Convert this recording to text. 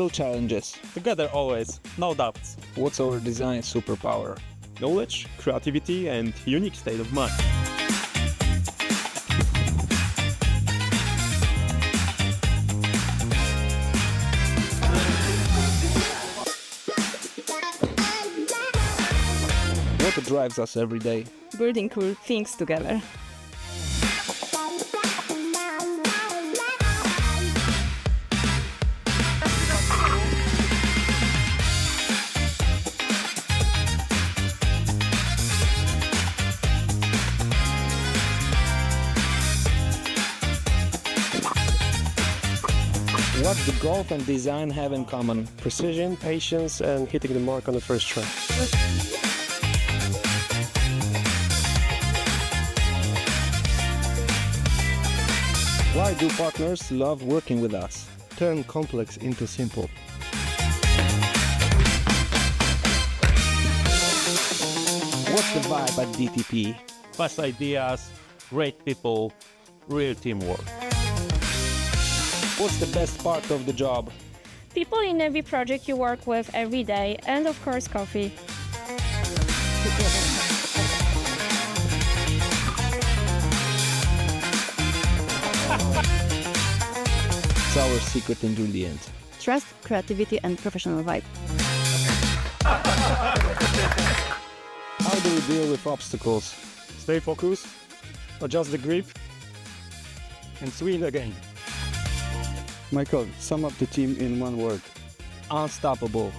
handle challenges. Together always, no doubts. What's our design superpower? Knowledge, creativity, and unique state of mind. What drives us every day? Building cool things together. What do golf and design have in common? Precision, patience, and hitting the mark on the first try. Why do partners love working with us? Turn complex into simple. What's the vibe at DTP? Fast ideas, great people, real teamwork. What's the best part of the job? People in every project you work with every day, and of course coffee. It's our secret ingredient. Trust, creativity, and professional vibe. How do we deal with obstacles? Stay focused, adjust the grip, and swing again. Michael, sum up the team in one word. Unstoppable.